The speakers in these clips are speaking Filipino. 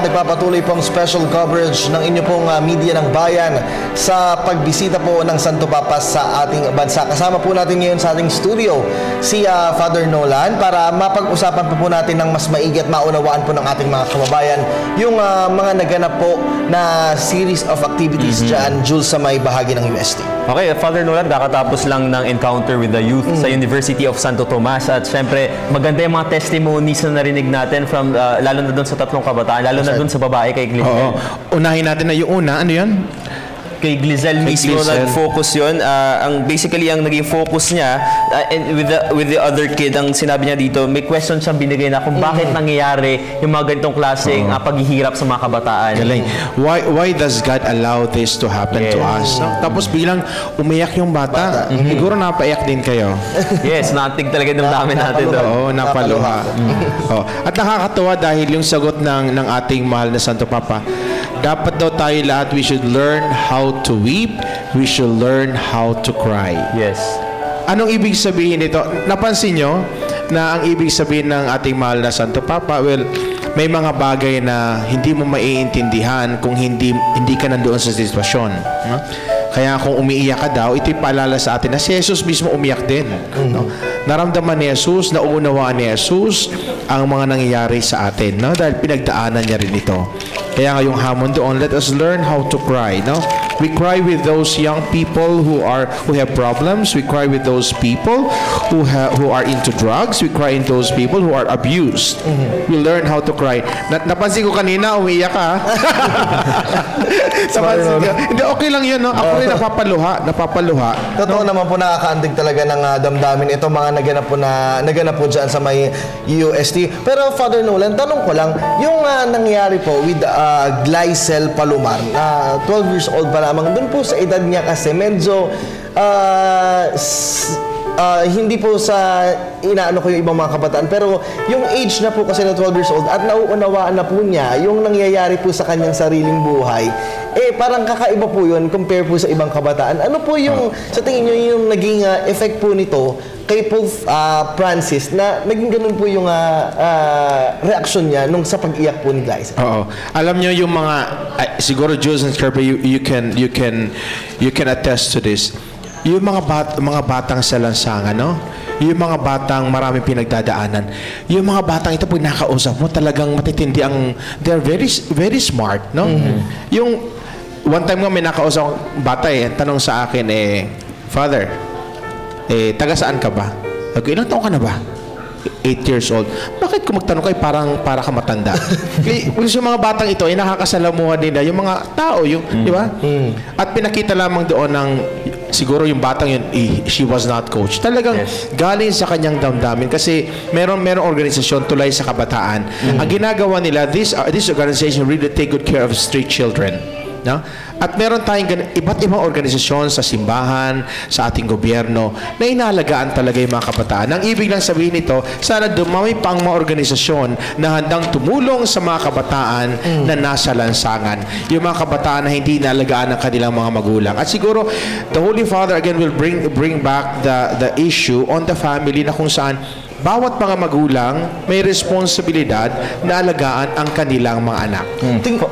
nagpapatuloy pong special coverage ng inyo pong media ng bayan sa pagbisita po ng Santo Papa sa ating bansa. Kasama po natin ngayon sa ating studio si Father Nolan para mapag-usapan po natin ng mas maigi at maunawaan po ng ating mga kababayan yung mga naganap po na series of activities dyan, Jules, sa may bahagi ng UST. Okay, Father Nolan, kakatapos lang ng encounter with the youth sa University of Santo Tomas at syempre maganda yung mga testimonies na narinig natin from lalo na doon sa tatlong kabataan, lalo na doon sa babae kay Glizel. Oo. Unahin natin na yung una, ano yun? Kay Glizel mismo nag-focus yun. Basically, ang naging focus niya, and with the other kid, ang sinabi niya dito, may question siyang binigay na kung bakit nangyayari yung mga ganitong klaseng paghihirap sa mga kabataan. Galing. Why does God allow this to happen to us? No? Tapos bilang umiyak yung bata, siguro napaiyak din kayo. Yes, natig talaga ng dami natin. Oo, napaluha. At nakakatuwa dahil yung sagot ng ating mahal na Santo Papa, dapat daw tayo lahat, we should learn how to weep, we should learn how to cry. Yes. Anong ibig sabihin nito? Napansin nyo na ang ibig sabihin ng ating mahal na Santo Papa, well, may mga bagay na hindi mo maiintindihan kung hindi ka nandoon sa sitwasyon. Kaya kung umiiyak ka daw, ito'y paalala sa atin na si Jesus mismo umiyak din. No? Naramdaman ni Jesus, naunawaan ni Jesus ang mga nangyayari sa atin. No? Dahil pinagdaanan niya rin ito. Kaya ngayong hamon doon, let us learn how to cry. No? We cry with those young people who have problems. We cry with those people who are into drugs. We cry in those people who are abused. We learn how to cry. Napansin ko kanina, umiiyak ka. Hindi, okay lang yun. No? Ako rin napapaluha. Totoo naman po, nakakaantig talaga ng damdamin ito, mga naganap po dyan sa may UST. Pero Father Nolan, tanong ko lang, yung nangyari po with Glizel Palomar, 12 years old pa lamang, doon po sa edad niya kasi medyo hindi po sa inaano ko yung ibang mga kabataan, pero yung age na po kasi na 12 years old at nauunawaan na po niya yung nangyayari po sa kanyang sariling buhay, parang kakaiba po yun compare po sa ibang kabataan. Ano po yung, sa tingin nyo, yung naging effect po nito kay Pope Francis na naging ganun po yung reaction niya nung sa pag-iyak po ni Glizel? Oo. Alam nyo yung mga, siguro Jules and Kirby, you can attest to this. Yung mga batang sa lansangan, no? Yung mga batang maraming pinagdadaanan. Yung mga batang ito, pag nakausap mo, talagang matitindi ang, they're very, very smart, no? Yung, one time nga may nakausap bata tanong sa akin, Father, taga saan ka ba? Okay, ilang taong ka na ba? 8 years old. Bakit kung magtanong kayo para ka matanda? Yung mga batang ito ay nakakasalamuhan nila yung mga tao, yung, di ba? At pinakita lamang doon ng siguro yung batang yun, she was not coached. Talagang galing sa kanyang damdamin kasi meron organisasyon tulay sa kabataan. Ang ginagawa nila, this organization really take good care of street children. No? At meron tayong iba't ibang organisasyon sa simbahan, sa ating gobyerno na inalagaan talaga yung mga kabataan. Ang ibig lang sabihin nito, sana dumami pa ang mga organisasyon na handang tumulong sa mga kabataan na nasa lansangan. Yung mga kabataan na hindi inalagaan ng kanilang mga magulang. At siguro, the Holy Father again will bring back the issue on the family na kung saan bawat mga magulang may responsibilidad na alagaan ang kanilang mga anak.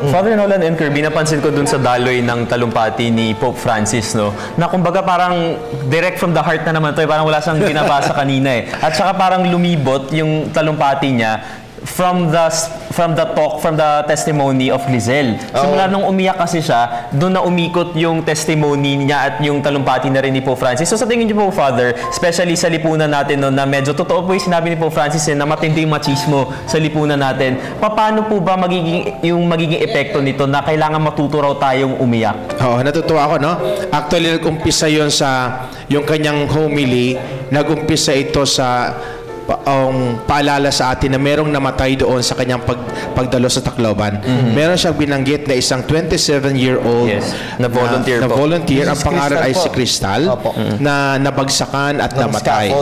Father Nolan and Kirby, napansin ko dun sa daloy ng talumpati ni Pope Francis, no, na kumbaga parang direct from the heart na naman to, parang wala siyang binabasa kanina At saka parang lumibot yung talumpati niya from the testimony of Glizel. Simula nung umiyak kasi siya, doon na umikot yung testimony niya at yung talumpati na rin ni Pope Francis. So sa tingin niyo po, Father, especially sa lipunan natin no, na medyo totoo po yung sinabi ni Pope Francis na matindi yung machismo sa lipunan natin, paano po ba magiging epekto nito na kailangan matuto raw tayong umiyak? Oo, natutuwa ako, no? Actually, nag-umpisa yun sa yung kanyang homily, nag-umpisa ito sa paalala sa atin na merong namatay doon sa kanyang pagdalo sa Tacloban. Meron siyang binanggit na isang 27-year-old na volunteer. Ang pangalan ay si Crystal na nabagsakan at namatay.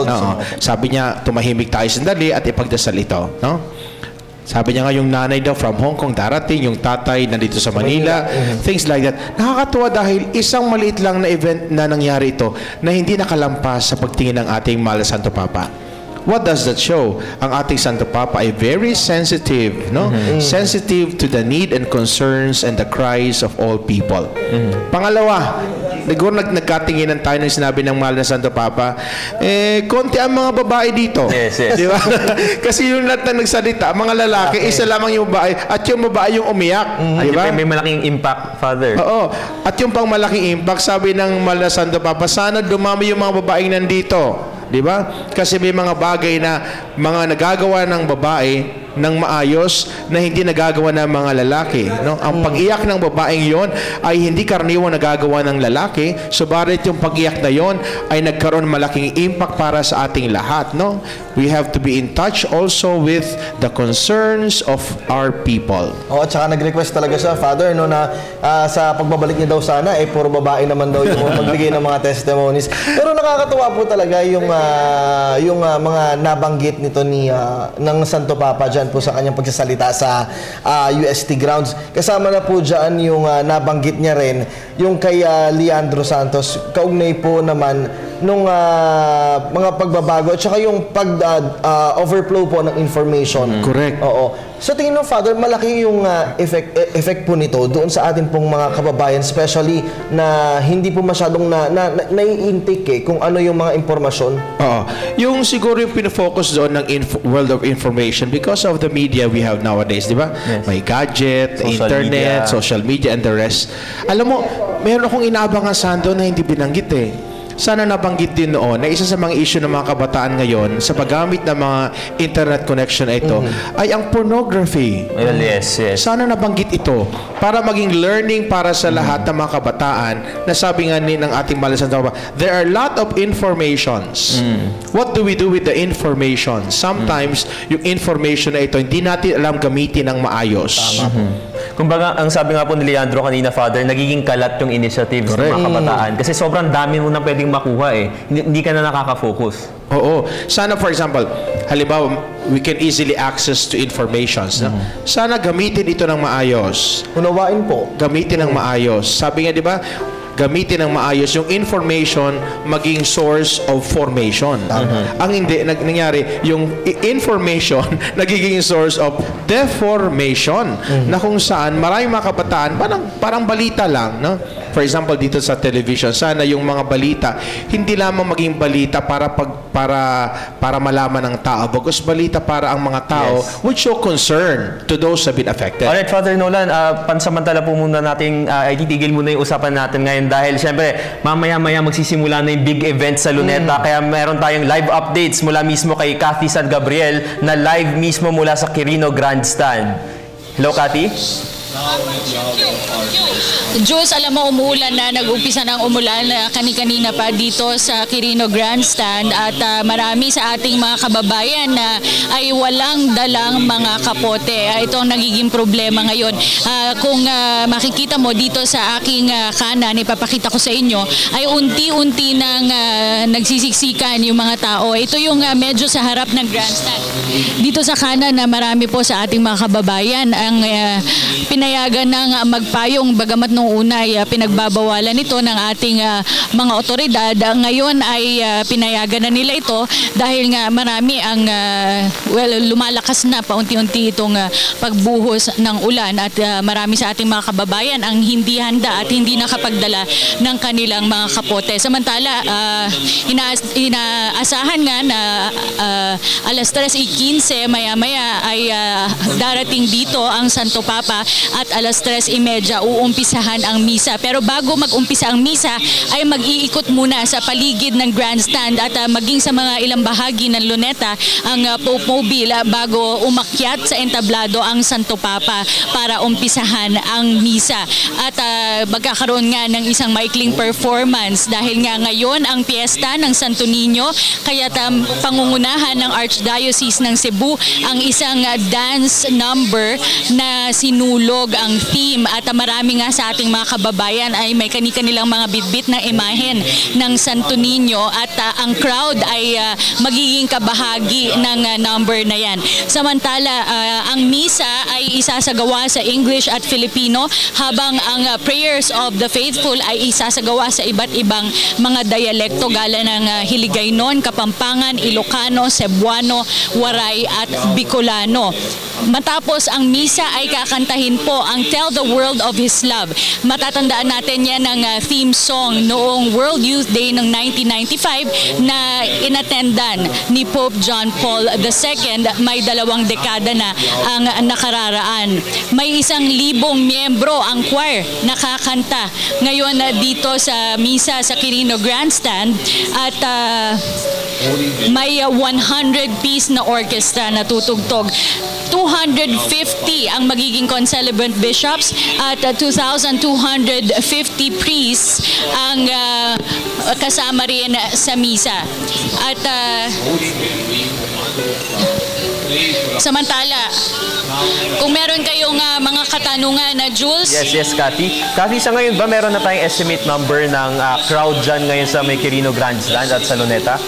Sabi niya, tumahimik tayo sandali at ipagdasal ito. No? Sabi niya nga yung nanay daw from Hong Kong darating, yung tatay nandito sa Manila, things like that. Nakakatuwa dahil isang maliit lang na event na nangyari ito na hindi nakalampas sa pagtingin ng ating mahal na Santo Papa. What does that show? Ang ating Santo Papa ay very sensitive, no? Sensitive to the need and concerns and the cries of all people. Pangalawa, siguro nagkatinginan tayo ng sinabi ng mahal na Santo Papa, konti ang mga babae dito. Yes, yes. Di ba? Kasi yung lahat na nagsalita, mga lalaki, isa lamang yung babae, at yung babae yung umiyak. Di ba? May malaking impact, Father. Oo. At yung pang malaking impact, sabi ng mahal na Santo Papa, sana dumami yung mga babaeng nandito. Di ba? Kasi may mga bagay na mga nagagawa ng babae ng maayos na hindi nagagawa ng mga lalaki, no? Ang pag-iyak ng babaeng yon ay hindi karaniwang nagagawa ng lalaki, subalit yung pag-iyak na yon ay nagkaroon malaking impact para sa ating lahat, no? We have to be in touch also with the concerns of our people. Oo, at saka nag-request talaga siya, Father, no, na sa pagbabalik niya daw sana, puro babae naman daw yung magbigay ng mga testimonies. Pero nakakatuwa po talaga yung mga nabanggit nito ng Santo Papa dyan po sa kanyang pagsasalita sa UST grounds. Kasama na po dyan yung nabanggit niya rin, yung kay Leandro Santos, kaugnay po naman nung mga pagbabago at saka yung overflow po ng information. Correct. Oo. Sa tingin ng Father, malaki yung effect po nito doon sa ating pong mga kababayan, especially na hindi po masyadong nai-intake kung ano yung mga informasyon. Oo. Yung siguro yung pinafocus doon ng world of information because of the media we have nowadays, di ba? Yes. May gadget, Social internet, media. social media, and the rest. Alam mo, meron akong inaabangan sando na hindi binanggit Sana nabanggit din noon na isa sa mga issue ng mga kabataan ngayon sa paggamit ng mga internet connection na ito ay ang pornography. Well, yes, yes. Sana nabanggit ito para maging learning para sa lahat ng mga kabataan na sabi nga ng ating malasan tao, there are a lot of informations. What do we do with the information? Sometimes yung information na ito hindi natin alam gamitin ng maayos. Kumbaga, ang sabi nga po ni Leandro kanina, Father, nagiging kalat yung initiatives ng mga kabataan. Kasi sobrang dami mo na pwedeng makuha Hindi ka na nakaka-focus. Oo. Sana, for example, halimbawa, we can easily access to informations. No? Sana gamitin ito ng maayos. Unawain po. Gamitin ng maayos. Sabi nga, di ba, gamitin ng maayos yung information maging source of formation. Ang hindi, nangyari, yung information nagiging source of deformation na kung saan maraming mga kabataan, parang balita lang, no? For example, dito sa television, sana yung mga balita, hindi lamang maging balita para malaman ng tao, bagos balita para ang mga tao would show concern to those who have been affected. Alright, Father Nolan, pansamantala po muna nating ititigil muna yung usapan natin ngayon dahil syempre, mamaya-maya magsisimula na yung big event sa Luneta, kaya meron tayong live updates mula mismo kay Cathy San Gabriel na live mismo mula sa Quirino Grandstand. Hello, Cathy? Diyos, alam mo, umuulan na, nag-umpisa ng umulan kani-kanina pa dito sa Quirino Grandstand at marami sa ating mga kababayan na ay walang dalang mga kapote. Ito ang nagiging problema ngayon. Kung makikita mo dito sa aking kanan, ipapakita ko sa inyo, ay unti-unti nang nagsisiksikan yung mga tao. Ito yung medyo sa harap ng grandstand. Dito sa kanan na marami po sa ating mga kababayan ang pinayagan ng magpayong, bagamat nung una ay pinagbabawalan ito ng ating mga otoridad. Ngayon ay pinayagan na nila ito dahil nga marami ang lumalakas na paunti-unti itong pagbuhos ng ulan at marami sa ating mga kababayan ang hindi handa at hindi nakapagdala ng kanilang mga kapote. Samantala, inaasahan nga na alas 3:15 maya-maya ay darating dito ang Santo Papa at alas 3:30 uumpisahan ang misa. Pero bago mag-umpisa ang misa ay mag-iikot muna sa paligid ng grandstand at maging sa mga ilang bahagi ng Luneta ang Pope Mobile bago umakyat sa entablado ang Santo Papa para umpisahan ang misa. At magkakaroon nga ng isang maikling performance dahil nga ngayon ang piyesta ng Santo Niño kaya pangungunahan ng Archdiocese ng Cebu ang isang dance number na sinulog ang theme at marami nga sa ating mga kababayan ay may kani-kanilang mga bitbit na imahen ng Santo Niño at ang crowd ay magiging kabahagi ng number na yan. Samantala, ang misa ay isasagawa sa English at Filipino habang ang prayers of the faithful ay isasagawa sa iba't ibang mga dialekto gala ng Hiligaynon, Kapampangan, Ilocano, Cebu Cebuano, Waray at Bicolano. Matapos ang misa ay kakantahin po ang Tell the World of His Love. Matatandaan natin yan ng theme song noong World Youth Day ng 1995 na inattendan ni Pope John Paul II. May 2 dekada na ang nakararaan. May 1,000 miyembro ang choir nakakanta ngayon dito sa misa sa Quirino Grandstand at may 100-piece na orchestra na tutugtog. 250 ang magiging concelebrant bishops at 2,250 priests ang kasama rin sa misa. At samantala, kung meron kayong mga katanungan na Jules? Yes, Cathy. Cathy, sa ngayon ba meron na tayong estimate number ng crowd dyan ngayon sa may Quirino Grandstand at sa Luneta?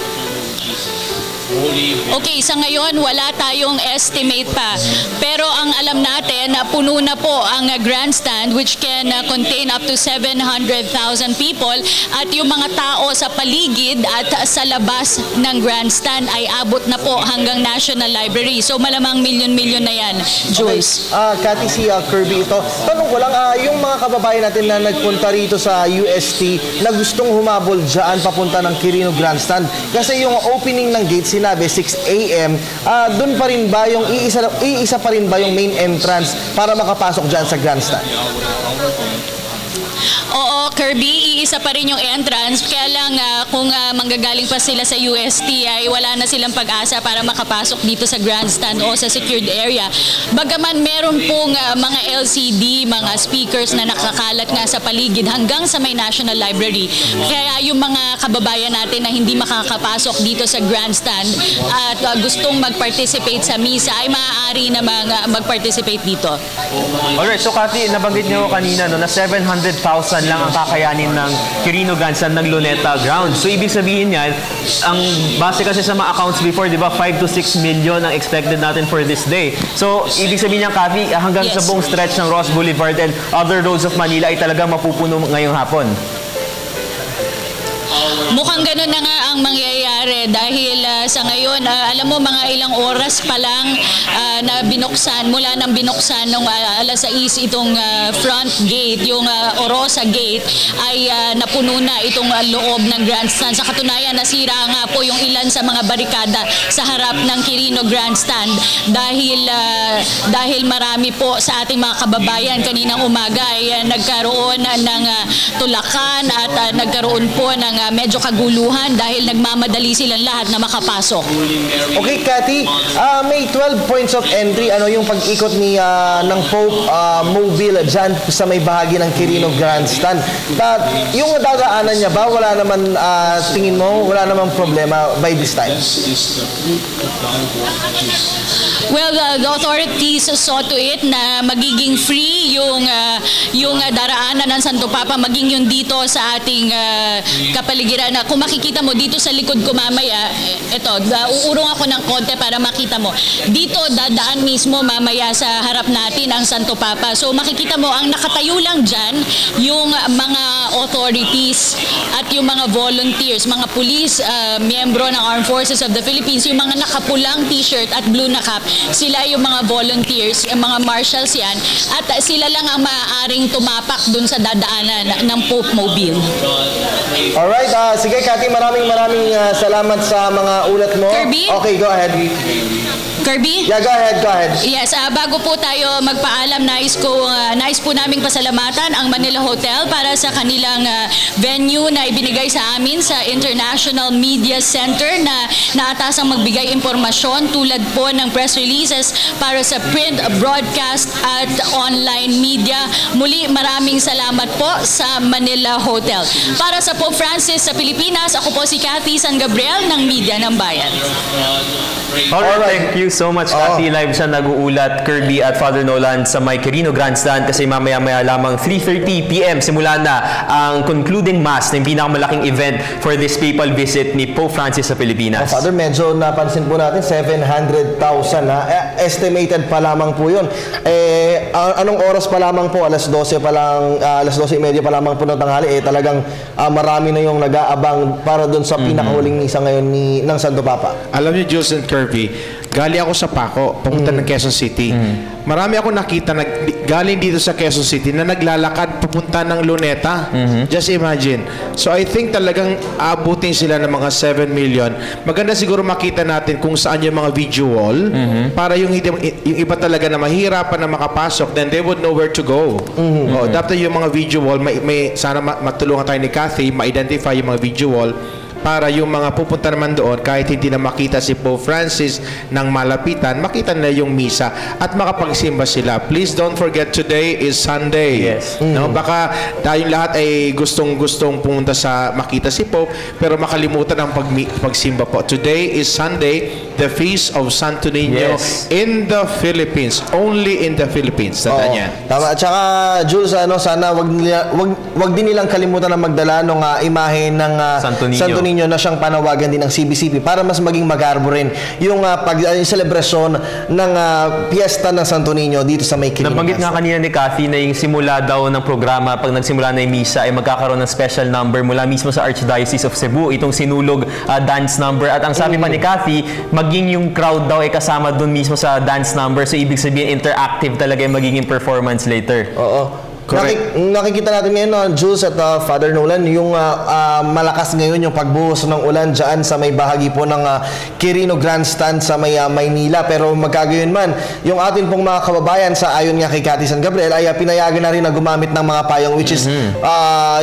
Okay, sa ngayon wala tayong estimate pa. Pero ang alam natin na puno na po ang grandstand which can contain up to 700,000 people at yung mga tao sa paligid at sa labas ng grandstand ay abot na po hanggang National Library. So malamang milyon-milyon na yan, Jules. Cathy, si Kirby ito. Tanong ko lang, yung mga kababayan natin na nagpunta rito sa UST na gustong humabol dyan papunta ng Quirino Grandstand. Kasi yung opening ng gate sinabi 6 a.m. Doon pa rin ba yung iisa pa rin ba yung main entrance para makapasok dyan sa grandstand? Oo, Kirby, iisa pa rin yung entrance. Kaya lang kung manggagaling pa sila sa UST ay wala na silang pag-asa para makapasok dito sa grandstand o sa secured area. Bagaman meron pong mga LCD, mga speakers na nakakalat nga sa paligid hanggang sa may National Library. Kaya yung mga kababayan natin na hindi makakapasok dito sa grandstand at gustong mag-participate sa misa ay maaari na mag-participate dito. Alright, so Cathy, nabanggit niyo kanina na 700,000 lang ang kakayanin ng Quirino Grandstand ng Luneta Ground. So ibig sabihin yan, ang base kasi sa mga accounts before, di ba, 5 to 6 million ang expected natin for this day. So ibig sabihin niya, Cathy, hanggang sa buong stretch ng Ross Boulevard and other roads of Manila ay talagang mapupuno ngayong hapon. Mukhang ganun na nga ang mangyayari dahil sa ngayon, alam mo, mga ilang oras pa lang na binuksan, mula nang binuksan nung alas 6 itong front gate, yung Orosa Gate, ay napuno na itong loob ng grandstand. Sa katunayan, nasira nga po yung ilan sa mga barikada sa harap ng Quirino Grandstand dahil marami po sa ating mga kababayan kaninang umaga ay nagkaroon ng tulakan at nagkaroon po ng medyo kaguluhan dahil nagmamadali silang lahat na makapasok. Okay, Cathy, may 12 points of entry. Ano yung pag-ikot ng Pope Mobile dyan sa may bahagi ng Quirino Grandstand? Yung dadaanan niya ba, wala naman, tingin mo, wala namang problema by this time? Well, the authorities saw to it na magiging free yung daraanan ng Santo Papa, maging yung dito sa ating kapaligiran. Na kung makikita mo dito sa likod ko mamaya, ito, uurong ako ng konti para makita mo. Dito dadaan mismo mamaya sa harap natin ang Santo Papa. So makikita mo, ang nakatayo lang dyan, yung mga authorities at yung mga volunteers, mga police, miyembro ng Armed Forces of the Philippines, yung mga nakapulang t-shirt at blue na cap, sila yung mga volunteers, yung mga marshals yan, at sila lang ang maaaring tumapak dun sa dadaanan ng Pope Mobile. Alright, sige Cathy, maraming salamat sa mga ulat mo. Kirby? Okay, go ahead. Kirby? Yeah, go ahead. Yes, bago po tayo magpaalam, nais po naming pasalamatan ang Manila Hotel para sa kanilang venue na ibinigay sa amin sa International Media Center na naatasang magbigay impormasyon tulad po ng press releases para sa print, broadcast at online media. Muli, maraming salamat po sa Manila Hotel. Para sa Pope Francis sa Pilipinas, ako po si Cathy San Gabriel ng Media ng Bayan. Alright, thank you so much, Cathy. Live siya nag-uulat, Kirby at Father Nolan sa may Quirino Grandstand kasi mamaya-maya lamang 3:30 p.m. simula na ang concluding mass ng pinakamalaking event for this papal visit ni Pope Francis sa Pilipinas. Father, medyo napansin po natin 700,000 na estimated pa lamang po yun. Anong oras pa lamang po? Alas 12 pa lang, alas 12:30 pa lamang po ng tanghali, talagang marami na yung nag-aabang para doon sa pinakahuling misa ngayon ng Santo Papa. Alam niyo, Jules and Kirby, Kirby, galing ako sa Paco, papunta ng Quezon City. Marami ako nakita galing dito sa Quezon City na naglalakad papunta ng Luneta. Just imagine. So I think talagang aabutin sila ng mga 7 million. Maganda siguro makita natin kung saan yung mga video wall para yung iba talaga na mahirapan na makapasok, then they would know where to go. Dapat yung mga video wall, sana matulungan tayo ni Kathy, ma-identify yung mga video wall para yung mga pupunta naman doon, kahit hindi na makita si Pope Francis ng malapitan, makita na yung misa at makapagsimba sila. Please don't forget, today is Sunday. Yes. No? Baka tayong lahat ay gustong pumunta sa makita si Pope, pero makalimutan ang pagsimba po. Today is Sunday, the feast of Santo Niño in the Philippines. Only in the Philippines. Tandaan yan. Tama. At saka, Jules, sana wag din nilang kalimutan na magdala ng imahe ng Santo Niño na siyang panawagan din ng CBCP para mas maging magarbo rin yung celebration ng piyesta ng Santo Niño dito sa may Quirino. Nabanggit nga kanina ni Kathy na yung simula daw ng programa, pag nagsimula na yung misa, ay magkakaroon ng special number mula mismo sa Archdiocese of Cebu, itong sinulog dance number. At ang sabi pa ni Kathy, maging yung crowd daw ay kasama dun mismo sa dance number. So ibig sabihin, interactive talaga yung magiging performance later. Oo. Nakikita natin ngayon, Jules at Father Nolan, yung malakas ngayon yung pagbuhos ng ulan dyan sa may bahagi po ng Quirino Grandstand sa may Maynila. Pero magkagayon man, yung atin pong mga kababayan sa ayon nga kay Cathy San Gabriel ay pinayagan na rin na gumamit ng mga payong, which is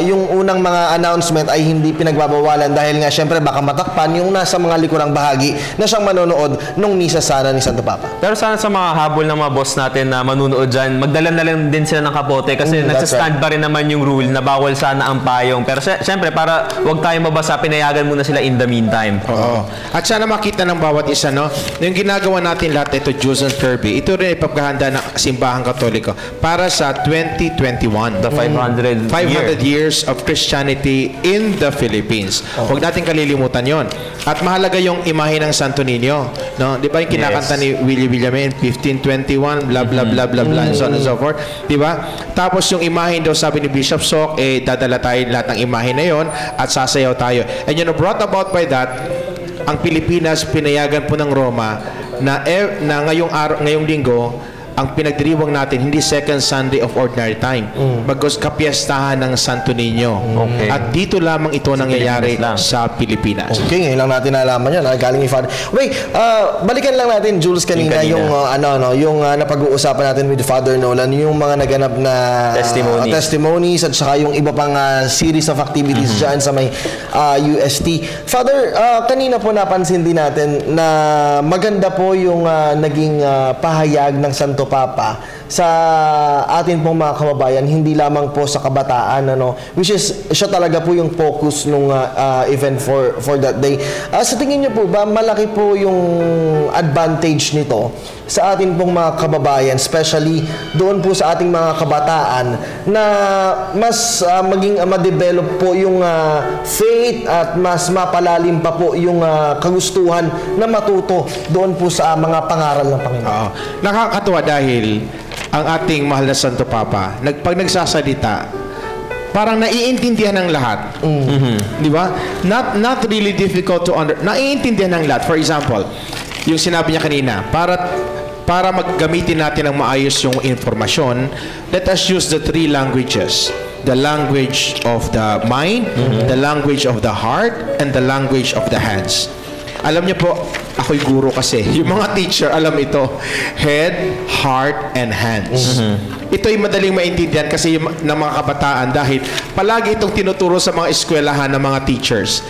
yung unang mga announcement ay hindi pinagbabawalan dahil nga syempre baka matakpan yung nasa mga likurang bahagi na siyang manonood nung misa sana ni Santo Papa. Pero sana sa mga habol ng mga boss natin na manunood dyan, magdala na lang din sila ng kapote kasi nagsastand pa rin naman yung rule na bawal sana ang payong. Pero syempre, para wag tayo mabasa, pinayagan muna sila in the meantime. Oo. At sana makita ng bawat isa, no? Yung ginagawa natin lahat ito, Jules and Kirby, ito rin ipagkahanda ng Simbahang Katoliko para sa 2021. The 500 years of Christianity in the Philippines. Huwag natin kalilimutan yon. At mahalaga yung imahe ng Santo Niño. No? Di ba yung kinakanta ni Willie Villamin, 1521, blah, blah, blah, blah, blah, and so on and so forth. Di ba? Tapos yung imahe daw, sabi ni Bishop Sok, dadala tayo lahat ng imahe na yon at sasayaw tayo. And brought about by that, ang Pilipinas, pinayagan po ng Roma na ngayong linggo, ang pinagdiriwang natin, hindi second Sunday of ordinary time, bagos kapiestahan ng Santo Niño. Okay. At dito lamang ito nangyayari sa Pilipinas. Okay, ngayon lang natin nalaman yan. Galing ni Father. Wait, balikan lang natin, Jules, kanina. Yung napag-uusapan natin with Father Nolan, yung mga naganap na testimonies at saka yung iba pang series of activities dyan sa may UST. Father, kanina po napansin din natin na maganda po yung naging pahayag ng Santo Papa sa atin pong mga kababayan, hindi lamang po sa kabataan, which is siya talaga po yung focus nung event for that day. Sa tingin niyo po ba malaki po yung advantage nito sa atin pong mga kababayan, especially doon po sa ating mga kabataan, na mas maging ma-develop po yung faith at mas mapalalim pa po yung kagustuhan na matuto doon po sa mga pangaral ng Panginoon? Nakakatuwa dahil ang ating mahal na Santo Papa, pag nagsasalita, parang naiintindihan ng lahat. Di ba? Not really difficult to naiintindihan ng lahat. For example, yung sinabi niya kanina, para maggamitin natin ng maayos yung informasyon, let us use the 3 languages. The language of the mind, the language of the heart, and the language of the hands. Alam niyo po, ako'y guro kasi. Yung mga teacher, alam ito. Head, heart, and hands. Ito'y madaling maintindihan kasi ng mga kabataan dahil palagi itong tinuturo sa mga eskwelahan ng mga teachers.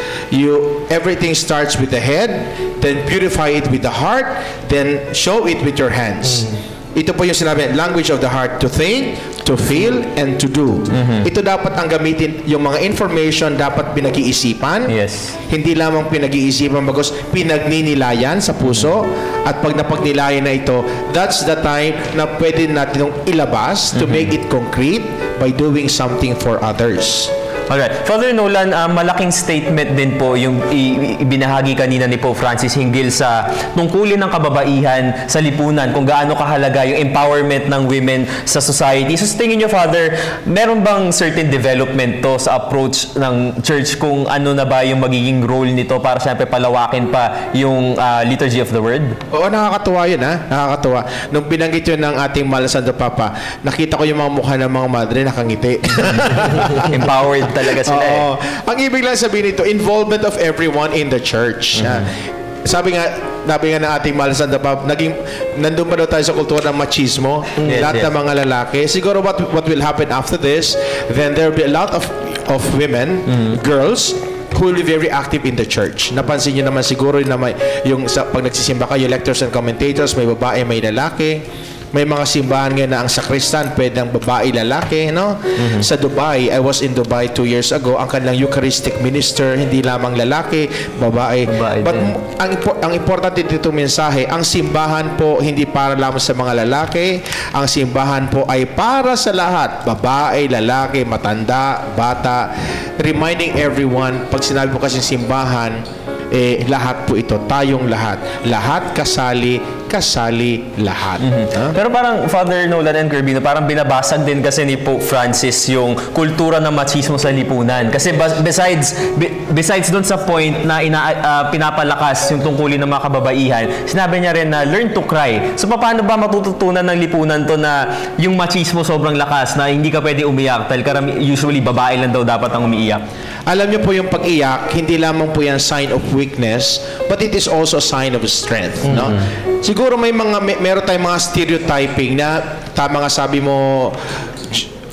Everything starts with the head, then purify it with the heart, then show it with your hands. Ito po yung sinabi, language of the heart, to think, to feel, and to do. Ito dapat ang gamitin, yung mga information dapat pinag-iisipan. Yes. Hindi lamang pinag-iisipan, bagos pinagninilayan sa puso. At pag napagnilayan na ito, that's the time na pwede natin ilabas to make it concrete by doing something for others. Alright. Father Nolan, malaking statement din po yung ibinahagi kanina ni Pope Francis hinggil sa tungkulin ng kababaihan sa lipunan, kung gaano kahalaga yung empowerment ng women sa society. So sa tingin nyo, Father, meron bang certain development to sa approach ng church kung ano na ba yung magiging role nito para syempre palawakin pa yung liturgy of the word? Oo, nakakatuwa yun, ha? Nakakatuwa. Nung binanggit yun ng ating mahal na Santo Papa, nakita ko yung mga mukha ng mga madre nakangiti. Empowered talaga sila Ang ibig lang sabihin nito, involvement of everyone in the church. Sabi nga ng ating mahal na Santo Papa, nandun pa daw tayo sa kultura ng machismo, lahat ng mga lalaki. Siguro what will happen after this, then there will be a lot of women, girls, who will be very active in the church. Napansin nyo naman siguro na pag nagsisimba kayo, lectors and commentators, may babae, may lalaki. May mga simbahan ngayon na ang sakristan pwedeng babae, lalaki, no? Sa Dubai, I was in Dubai 2 years ago, ang kanilang Eucharistic minister, hindi lamang lalaki, babae. But ang importante dito mensahe, ang simbahan po hindi para lamang sa mga lalaki, ang simbahan po ay para sa lahat, babae, lalaki, matanda, bata, reminding everyone, pag sinabi po kasing simbahan, lahat po ito, tayong lahat. Lahat kasali lahat. Pero parang Father Nolan and Kirby, parang binabasag din kasi ni Pope Francis yung kultura ng machismo sa lipunan. Kasi besides doon sa point na pinapalakas yung tungkulin ng mga kababaihan, sinabi niya rin na learn to cry. So paano ba matututunan ng lipunan to na yung machismo sobrang lakas na hindi ka pwede umiyak dahil usually babae lang daw dapat ang umiiyak? Alam niyo po yung pag-iyak, hindi lamang po yan sign of weakness, but it is also a sign of strength. No? Siguro meron tayong mga stereotyping na, tama nga sabi mo,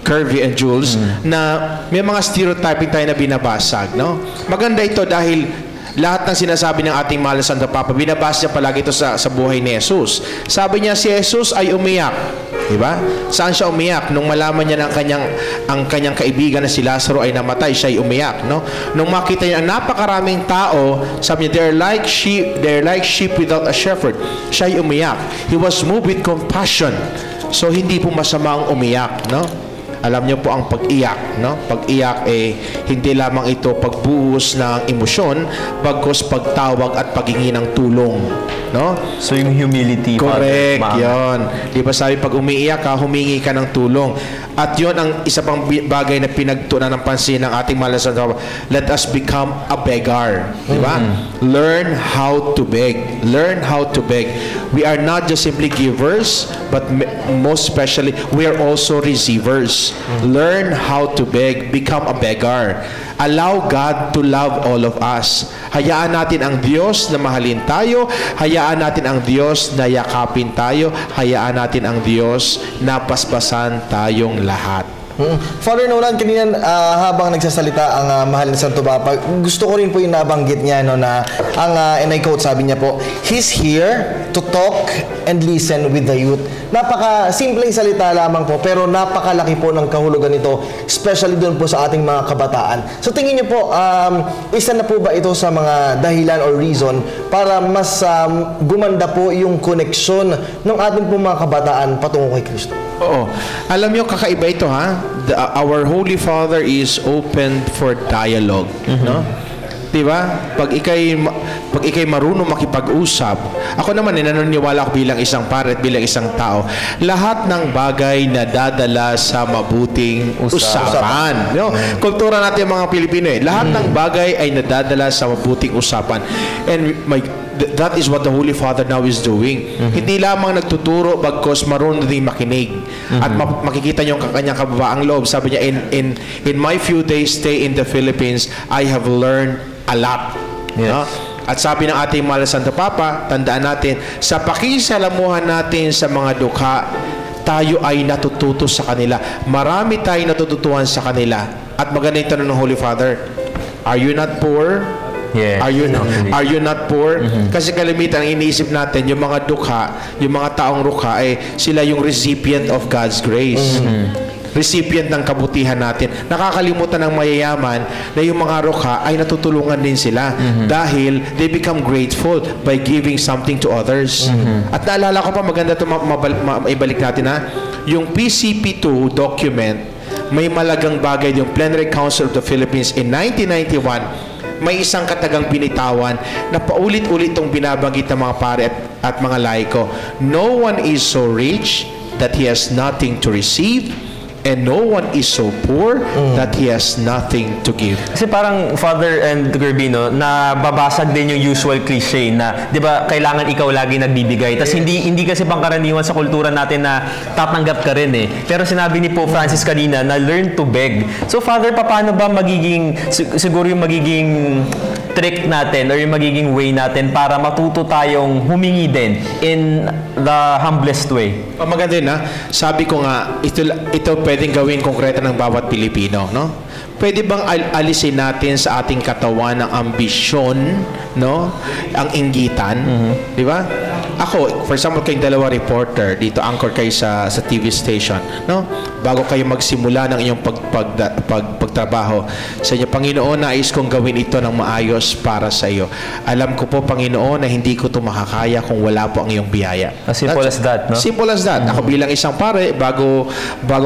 Kirby and Jules, na may mga stereotyping tayo na binabasag. No? Maganda ito dahil lahat ng sinasabi ng ating mahal na Santo Papa, binabasa niya palagi ito sa buhay ni Jesus. Sabi niya, si Jesus ay umiyak. Diba? Saan siya umiyak? Nung malaman niya ng ang kanyang kaibigan na si Lazaro ay namatay, siya ay umiyak. No? Nung makita niya ang napakaraming tao, sabi niya, they're like sheep without a shepherd. Siya ay umiyak. He was moved with compassion. So, hindi po masama ang umiyak. No? Alam niyo po ang pag-iyak, no? Pag-iyak hindi lamang ito pagbuhos ng emosyon, bagkus pagtawag at paghingi ng tulong, no? So yung humility. Correct, yon. Di ba sabi pag umiiyak ka, humingi ka ng tulong. At yon ang isa pang bagay na pinagtuunan ng pansin ng ating mahal na Santo. Let us become a beggar. Di ba? Learn how to beg. Learn how to beg. We are not just simply givers, but most especially, we are also receivers. Learn how to beg. Become a beggar. Allow God to love all of us. Hayaan natin ang Diyos na mahalin tayo. Hayaan natin ang Diyos na yakapin tayo. Hayaan natin ang Diyos na paspasan tayong lahat. Father Nolan, kanina habang nagsasalita ang mahal na Santo Papa, gusto ko rin po yung nabanggit niya, no, na and I quote, sabi niya po, He's here to talk and listen with the youth. Napaka-simpleng salita lamang po, pero napakalaki po ng kahulugan nito, especially doon po sa ating mga kabataan. So tingin niyo po, isa na po ba ito sa mga dahilan or reason para mas gumanda po yung koneksyon ng ating po mga kabataan patungo kay Kristo? Oo. Alam niyo, kakaiba ito, ha? Our Holy Father is open for dialogue. No? Diba? Pag ikay marunong makipag-usap, ako naman naniniwala ako bilang isang paret, bilang isang tao, lahat ng bagay na dadala sa mabuting usapan. No? Kultura natin mga Pilipino, lahat ng bagay ay nadadala sa mabuting usapan. And that is what the Holy Father now is doing. Hindi lamang nagtuturo bagkos marunong din makinig. At makikita niyo ang kanyang kababaang loob. Sabi niya, in my few days stay in the Philippines, I have learned a lot. Yes. No? At sabi ng ating mahal na Santo Papa, tandaan natin, sa pakisalamuhan natin sa mga dukha, tayo ay natututo sa kanila. Marami tayong natututuan sa kanila. At maganda yung tanong ng Holy Father, are you not poor? Yes. Are you not poor? Kasi kalimitan ang iniisip natin, yung mga dukha, yung mga taong rukha, sila yung recipient of God's grace. Recipient ng kabutihan natin. Nakakalimutan ng mayayaman na yung mga rukha ay natutulungan din sila dahil they become grateful by giving something to others. At naalala ko pa, maganda ito, maibalik natin, ha? Yung PCP2 document, may malagang bagay yung Plenary Council of the Philippines in 1991. May isang katagang binitawan na paulit-ulit itong binabanggit ng mga pare at mga laiko. No one is so rich that he has nothing to receive, and no one is so poor that he has nothing to give. Kasi parang Father and Gerbino, nababasag din yung usual cliche na, di ba, kailangan ikaw lagi nagbibigay. Tapos hindi kasi pangkaraniwan sa kultura natin na tatanggap ka rin eh. Pero sinabi ni Pope Francis kanina na learn to beg. So Father, paano ba magiging, siguro yung magiging trick natin or yung magiging way natin para matuto tayong humingi din in the humblest way? Maganda yun, ha? Sabi ko nga, ito pwedeng gawin konkreta ng bawat Pilipino, no? Pwede bang alisin natin sa ating katawan ang ambisyon, no? Ang inggitan, di ba? Ako, for example, kayong dalawa reporter, dito anchor kayo sa TV station, no? Bago kayo magsimula ng iyong pagtrabaho sa inyo, Panginoon, nais kong gawin ito ng maayos para sa iyo. Alam ko po, Panginoon, na hindi ko ito makakaya kung wala po ang iyong biyaya. As simple as that, no? Simple as that. Ako bilang isang pare, bago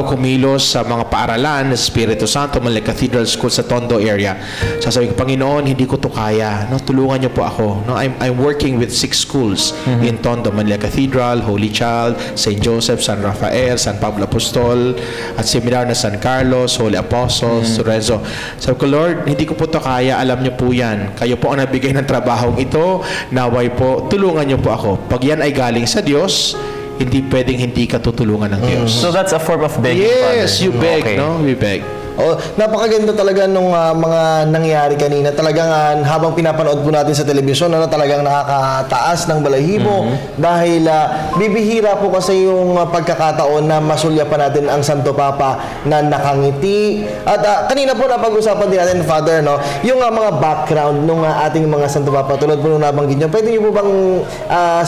kumilos sa mga paaralan, Espiritu Santo, Manila Cathedral School sa Tondo area, sasabihin ko, Panginoon, hindi ko ito kaya. No? Tulungan niyo po ako. No? I'm working with 6 schools in Tondo, Manila Cathedral, Holy Child, St. Joseph, San Rafael, San Pablo Apostol, at seminar na San Carlos, Holy Apostles, Lorenzo. Sabi ko, Lord, hindi ko po ito kaya. Alam niyo po yan. Kayo po ang nabigay ng trabahong ito. Naway po, tulungan niyo po ako. Pag yan ay galing sa Diyos, hindi pwedeng hindi ka tutulungan ng Diyos. So that's a form of begging, Yes, Father. you beg, Okay. no? We beg. Oh, napakaganda talaga nung mga nangyari kanina. Talagang habang pinapanood po natin sa telebisyon, talagang nakakataas ng balahibo dahil bibihira po kasi yung pagkakataon na masulya pa natin ang Santo Papa na nakangiti. At kanina po napag-usapan din natin, Father, no, yung mga background ng ating mga Santo Papa. Tulad po nung nabanggit niyo, pwede niyo po bang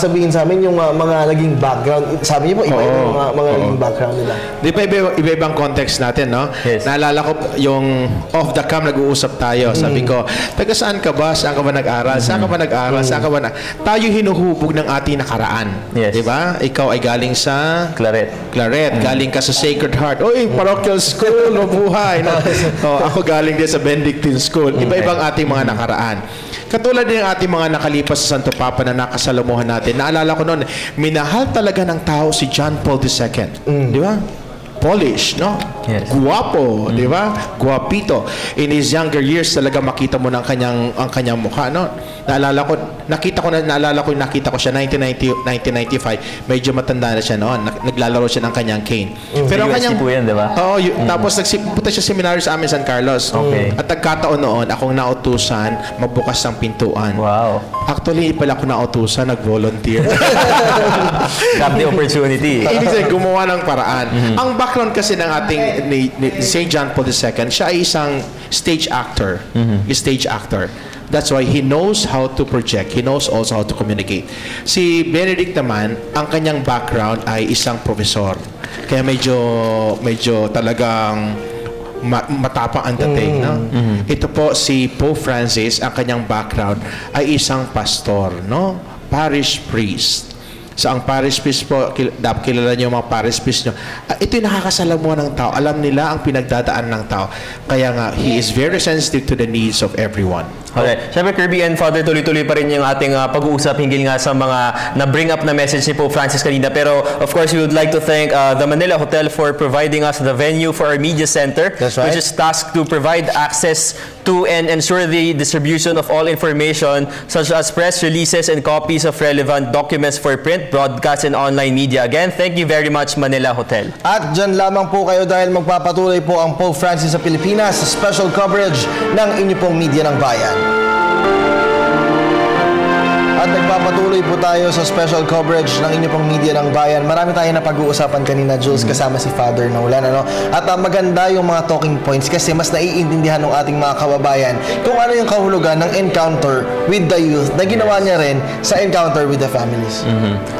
sabihin sa amin yung mga naging background? Sabi niyo po, iba yung mga naging background nila. Di ba iba-ibang context natin, no? Yes. Naalala ko yung off the cam nag-uusap tayo. Sabi ko, taga saan ka ba? Saan ka ba nag-aral? Saan ka ba nag-aral? Saan ka ba tayo hinuhubog ng ating nakaraan. Yes. Di ba? Ikaw ay galing sa Claret. galing ka sa Sacred Heart. Oy, parochial school, mabuhay. No? Ako galing din sa Benedictine School. Iba-ibang ating mga nakaraan. Katulad din ng ating mga nakalipas sa Santo Papa na nakasalamuhan natin. Naalala ko noon, minahal talaga ng tao si John Paul II. Di ba? Polish, no? Yes. Guwapo, di ba? Guwapito. In his younger years, talaga makita mo ng ang kanyang mukha, no? Naalala ko siya 1995. Medyo matanda na siya noon. Naglalaro siya ng kanyang cane. Pero ang kanyang po yan, di ba? Oo, tapos nagpunta siya seminary sa amin San Carlos. Okay. At nagkataon noon, akong nautusan, magbukas ng pintuan. Wow. Actually, pala ako nautusan, nag-volunteer. Got the opportunity. Ibig sabihin, gumawa ng paraan. Ang background kasi ng ating ni St. John Paul II, siya ay isang stage actor. Stage actor. That's why he knows how to project. He knows also how to communicate. Si Benedict naman, ang kanyang background ay isang profesor. Kaya medyo talagang matapang ang dating, no? Ito po si Pope Francis, ang kanyang background ay isang pastor, no? Parish priest. Sa ang parish priest po, kilala niyo yung mga parish priest niyo. Ito yung nakakasalamuhan ng tao. Alam nila ang pinagdadaan ng tao. Kaya nga, he is very sensitive to the needs of everyone. Okay. Siyempre, Kirby and Father, tuloy-tuloy pa rin yung ating pag-uusap hinggil nga sa mga na-bring up na message ni Pope Francis kanina. Pero, of course, we would like to thank the Manila Hotel for providing us the venue for our media center, That's right. which is tasked to provide access to and ensure the distribution of all information such as press releases and copies of relevant documents for print, broadcast, and online media. Again, thank you very much, Manila Hotel. At dyan lamang po kayo dahil magpapatuloy po ang Pope Francis sa Pilipinas sa special coverage ng inyo pong media ng bayan. At nagpapatuloy po tayo sa special coverage ng inyo pong media ng bayan. Marami tayo na pag-uusapan kanina, Jules, kasama si Father Nolan. At maganda yung mga talking points kasi mas naiintindihan ng ating mga kababayan kung ano yung kahulugan ng encounter with the youth na ginawa niya rin sa encounter with the families.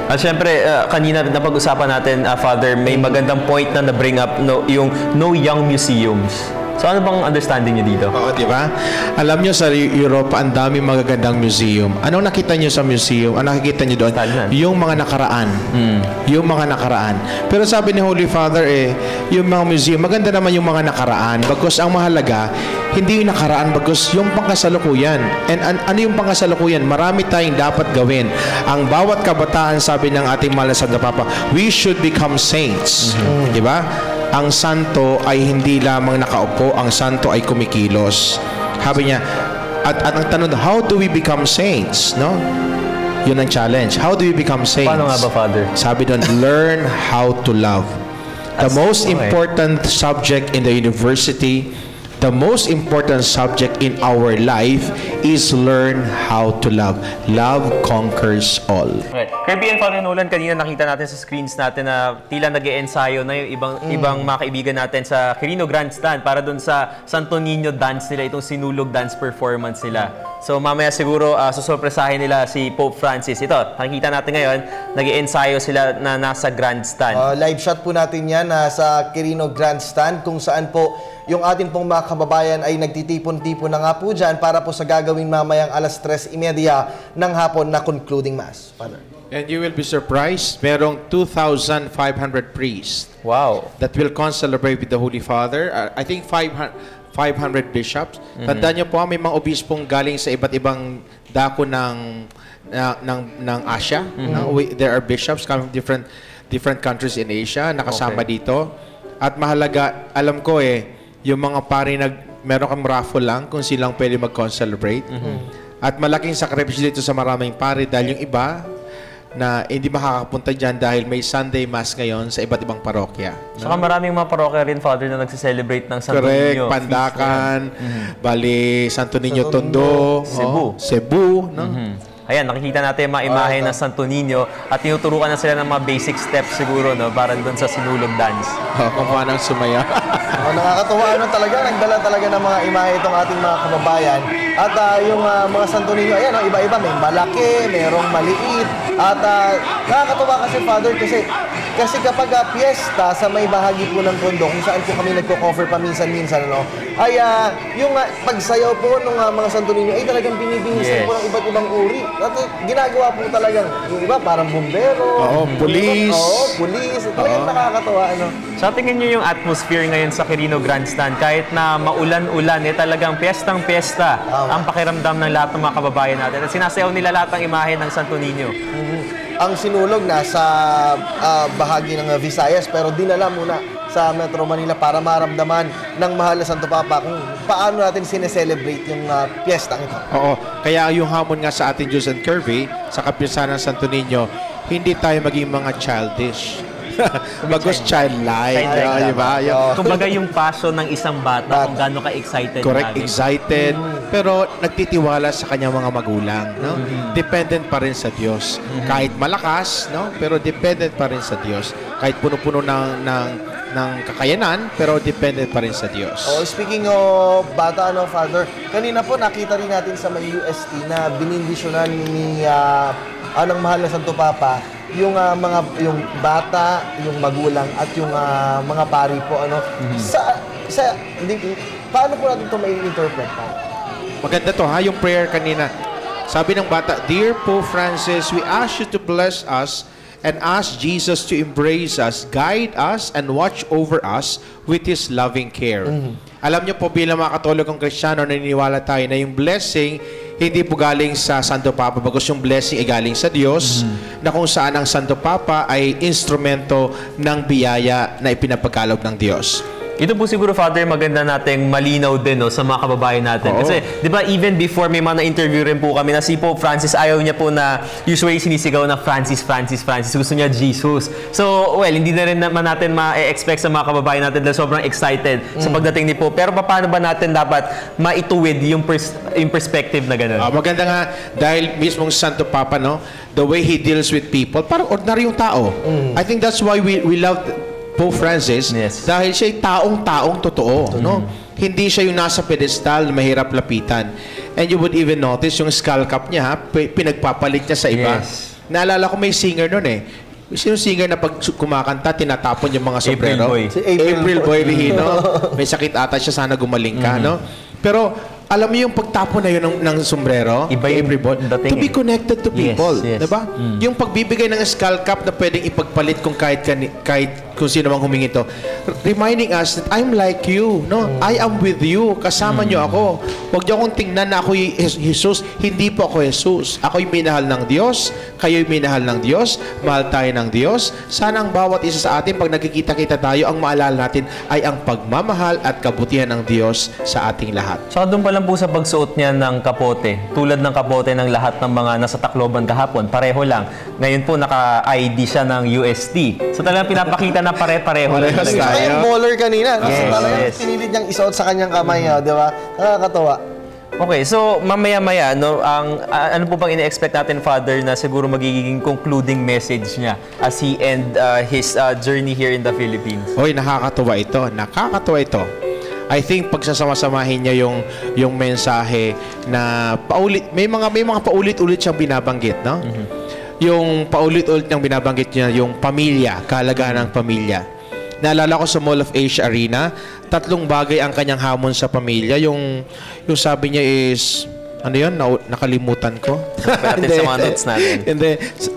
At syempre, kanina napag-usapan natin, Father, may magandang point na na-bring up yung no young museums. So ano bang understanding niyo dito? Oo, di ba? Alam nyo, sa Europe, ang daming magagandang museum. Anong nakita nyo sa museum? Ano nakikita nyo doon? Style. Yung mga nakaraan. Yung mga nakaraan. Pero sabi ni Holy Father, yung mga museum, maganda naman yung mga nakaraan. Bagkus ang mahalaga, hindi yung nakaraan, bagkus yung pangkasalukuyan. And ano yung pangkasalukuyan? Marami tayong dapat gawin. Ang bawat kabataan, sabi ng ating mahal na Santa Papa, we should become saints. Di ba? Ang santo ay hindi lamang nakaupo, ang santo ay kumikilos. Sabi niya, at ang tanong, how do we become saints? No? Yun ang challenge. How do we become saints? Paano nga ba, Father? Sabi doon, learn how to love. The most important subject in the university, the most important subject in our life is learn how to love. Love conquers all. Right. Kirby and Father Nolan, kanina nakita natin sa screens natin na tila nag-e-ensayo na yung ibang mga kaibigan natin sa Quirino Grandstand para dun sa Santo Niño dance nila, itong sinulog dance performance nila. So mamaya siguro susurpresahin nila si Pope Francis. Ito, nakikita natin ngayon, nag-e-ensayo sila na nasa Grandstand. Live shot po natin yan sa Quirino Grandstand kung saan po yung ating pong mga kababayan ay nagtitipon-tipon na nga po dyan para po sa gagawin mamayang alas 3:30 ng hapon na concluding mass. Father. And you will be surprised, merong 2,500 priests Wow. that will concelebrate with the Holy Father. I think 500 bishops. Tandaan niyo po, may mga obispong galing sa iba't ibang dako ng Asia. No? There are bishops coming from different countries in Asia nakasama dito. At mahalaga, alam ko yung mga pari meron kang raffle lang kung silang pwede mag-concelebrate. At malaking sakripisyo dito sa maraming pari dahil yung iba na hindi makakapunta dyan dahil may Sunday Mass ngayon sa iba't ibang parokya. Saka maraming mga parokya rin, Father, na nagse-celebrate ng Santo Correct, Niño. Pandakan, bali Santo Niño Tondo, Cebu, no? Ayan, nakikita natin yung mga imahe ng Santo Niño at tinuturukan na sila ng mga basic steps siguro, no? Para doon sa sinulog dance. Kung paano sumaya. Nakakatuwa talaga, nagdala talaga ng mga imahe itong ating mga kababayan. At yung mga Santo Niño, ayan, iba-iba, may malaki, mayroong maliit. At nakakatuwa kasi, Father, kasi kapag piyesta sa may bahagi po ng Tondo, kung saan po kami nagko-cover paminsan-minsan, ay yung pagsayaw po ng mga Santo Niño ay talagang binibingisan po ng iba't ibang uri. At ginagawa po talagang, yung iba parang bumbero. Pulis. Pulis. Talagang nakakatawa, Sa tingin niyo yung atmosphere ngayon sa Quirino Grandstand, kahit na maulan-ulan, talagang piyestang-piyesta ang pakiramdam ng lahat ng mga kababayan natin. At sinasayaw nila lahat ng imahe ng Santo Niño. Ang sinulog nasa bahagi ng Visayas pero dinala muna sa Metro Manila para maramdaman ng mahal na Santo Papa kung paano natin sineselebrate yung piyestang ito. Oo. Kaya yung hamon nga sa ating Diyos and Curvy, sa kapisanan ng Santo Niño, hindi tayo maging mga childish. Bagos childlike. Diba? Kumbaga yung passion ng isang bata kung gaano ka-excited. Correct, excited. Pero nagtitiwala sa kanyang mga magulang. No? Dependent pa rin sa Diyos. Kahit malakas, no? Pero dependent pa rin sa Diyos. Kahit puno-puno ng kakayanan, pero dependent pa rin sa Diyos. Speaking of bata, Father, kanina po nakita rin natin sa may UST na binindisyonan ni ng mahal na Santo Papa yung bata, yung magulang at yung mga pari po paano po natin ito mai-interpret? Maganda to yung prayer kanina. Sabi ng bata, Dear Pope Francis, we ask you to bless us and ask Jesus to embrace us, guide us, and watch over us with His loving care. Alam niyo po, bilang mga Katolikong Kristiyano, naniniwala tayo na yung blessing hindi po galing sa Santo Papa, bagos yung blessing ay galing sa Diyos, na kung saan ang Santo Papa ay instrumento ng biyaya na ipinapagkaloob ng Diyos. Ito po siguro, Father, maganda nating malinaw din sa mga kababayan natin. Kasi, di ba, even before may mga na-interview rin po kami na si Pope Francis, ayaw niya po na usually sinisigaw na Francis. Gusto niya Jesus. So, well, hindi na rin naman natin ma-expect sa mga kababayan natin dahil sobrang excited sa pagdating ni Pope. Pero paano ba natin dapat maituwid yung perspective na gano'n? Maganda nga, dahil mismong Santo Papa, the way he deals with people, parang ordinaryong tao. I think that's why we love Pope Francis, dahil siya ay taong-taong totoo, no? Hindi siya yung nasa pedestal na mahirap lapitan. And you would even notice yung skull cap niya, pinagpapalit niya sa iba. Naalala ko may singer noon Sino singer na pag kumakanta, tinatapon yung mga sombrero? Boy. Si April Boy Lihino. May sakit ata siya, sana gumaling ka, no? Pero, alam mo yung pagtapon na yun ng sombrero, Iba yung April Boy, dating to be connected to people. Yes. Diba? Yung pagbibigay ng skull cap na pwedeng ipagpalit kung kahit kung sino mang humingi to. Reminding us that I'm like you, no? I am with you. Kasama nyo ako. Huwag niyo akong tingnan na ako'y Jesus. Hindi po ako Jesus. Ako'y minahal ng Diyos. Kayo'y minahal ng Diyos. Mahal tayo ng Diyos. Sana ang bawat isa sa atin, pag nagkikita-kita tayo, ang maalala natin ay ang pagmamahal at kabutihan ng Diyos sa ating lahat. So doon pa lang po sa pagsuot niya ng kapote, tulad ng kapote ng lahat ng mga nasa Tacloban kahapon, pareho lang. Ngayon po naka-ID siya ng UST. So talagang pinapakita na pare-pareho lang Parehas talaga. tayo. Saka yung baller kanina. Kasi Yes, talagang yes. pinilit niyang isuot sa kanyang kamay niya, di ba? Nakakatawa. Okay, so mamaya-maya, no, ano po bang ine-expect natin, Father, na siguro magiging concluding message niya as he end his journey here in the Philippines? Hoy, nakakatuwa ito. Nakakatuwa ito. I think pagsasama-samahin niya yung mensahe na may mga paulit-ulit siyang binabanggit, no? Yung paulit-ulit niyang binabanggit niya yung pamilya, kahalagahan ng pamilya. Naalala ko sa Mall of Asia Arena, 3 bagay ang kanyang hamon sa pamilya. Yung sabi niya is, ano yun? Nakalimutan ko. Natin sa mga notes natin. Hindi,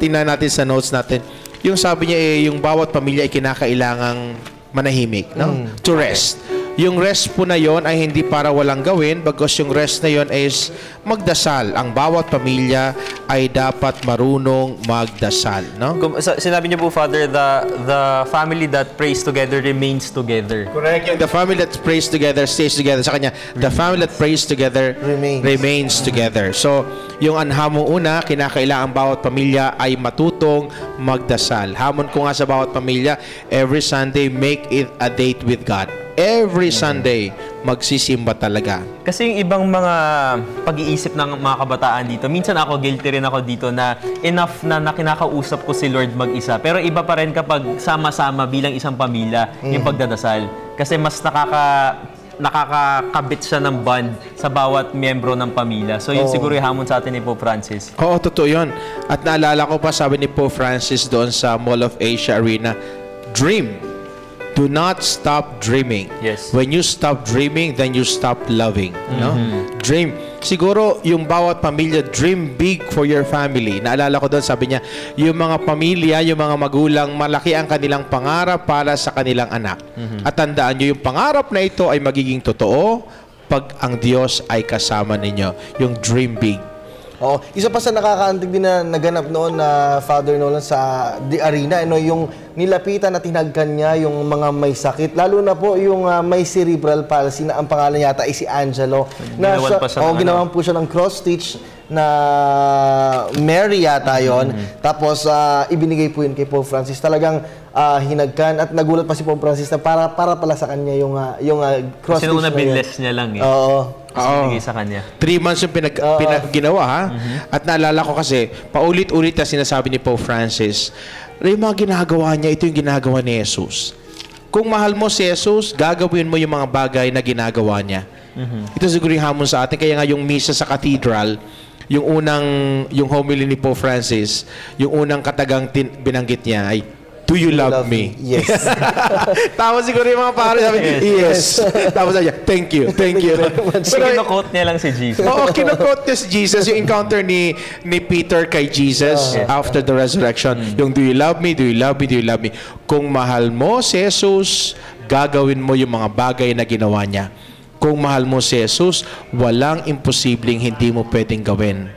tingnan natin sa notes natin. Yung sabi niya yung bawat pamilya ay kinakailangang manahimik, no? To rest. Yung rest po na yon ay hindi para walang gawin, bagos yung rest na yon is magdasal. Ang bawat pamilya ay dapat marunong magdasal, no? Sinabi niyo po, Father, the family that prays together remains together. Correct. Yung the family that prays together stays together. Sa kanya, the family that prays together remains together. So, yung hamon una, kinakailangan bawat pamilya ay matutong magdasal. Hamon ko nga sa bawat pamilya, every Sunday, make it a date with God. Every Sunday, magsisimba talaga. Kasi yung ibang mga pag-iisip ng mga kabataan dito, minsan ako, guilty rin ako dito na enough na kinakausap ko si Lord mag-isa. Pero iba pa rin kapag sama-sama bilang isang pamilya yung pagdadasal. Kasi mas nakakakabit siya ng bond sa bawat miyembro ng pamilya. So yun siguro yung hamon sa atin ni Pope Francis. Oo, totoo yun. At naalala ko pa, sabi ni Pope Francis doon sa Mall of Asia Arena, dream. Do not stop dreaming. Yes. When you stop dreaming, then you stop loving. No? Dream. Siguro, yung bawat pamilya, dream big for your family. Naalala ko doon, sabi niya, yung mga pamilya, yung mga magulang, malaki ang kanilang pangarap para sa kanilang anak. At tandaan nyo, yung pangarap na ito ay magiging totoo pag ang Diyos ay kasama ninyo. Yung dream big. Oh, isa pa sa nakakaantig din na naganap noon na Father Nolan sa The Arena, yung nilapitan at tinagkan niya yung mga may sakit, lalo na po yung may cerebral palsy na ang pangalan yata ay si Angelo. Ginawan po siya ng cross stitch na Mary yata yun. Tapos ibinigay po yun kay Pope Francis. Talagang hinagkan at nagulat pa si Pope Francis na para pala sa kanya yung cross stitch na yun. Kasi binless niya lang eh. Oo. Binigay sa kanya. 3 months yung ginawa, ha? At naalala ko kasi, paulit-ulit na sinasabi ni Pope Francis, yung mga ginagawa niya, ito yung ginagawa ni Jesus. Kung mahal mo si Jesus, gagawin mo yung mga bagay na ginagawa niya. Ito siguro yung hamon sa atin. Kaya nga yung misa sa cathedral, yung homily ni Pope Francis, yung unang katagang binanggit niya ay, do you love me? Yes. Tapos siguro yung mga pare sabi, yes. Tapos sabi niya, thank you. Kasi kinukot niya lang si Jesus. Oo, kinukot niya si Jesus. Yung encounter ni Peter kay Jesus after the resurrection. Yung do you love me? Do you love me? Do you love me? Kung mahal mo si Jesus, gagawin mo yung mga bagay na ginawa niya. Kung mahal mo si Jesus, walang imposibleng hindi mo pwedeng gawin.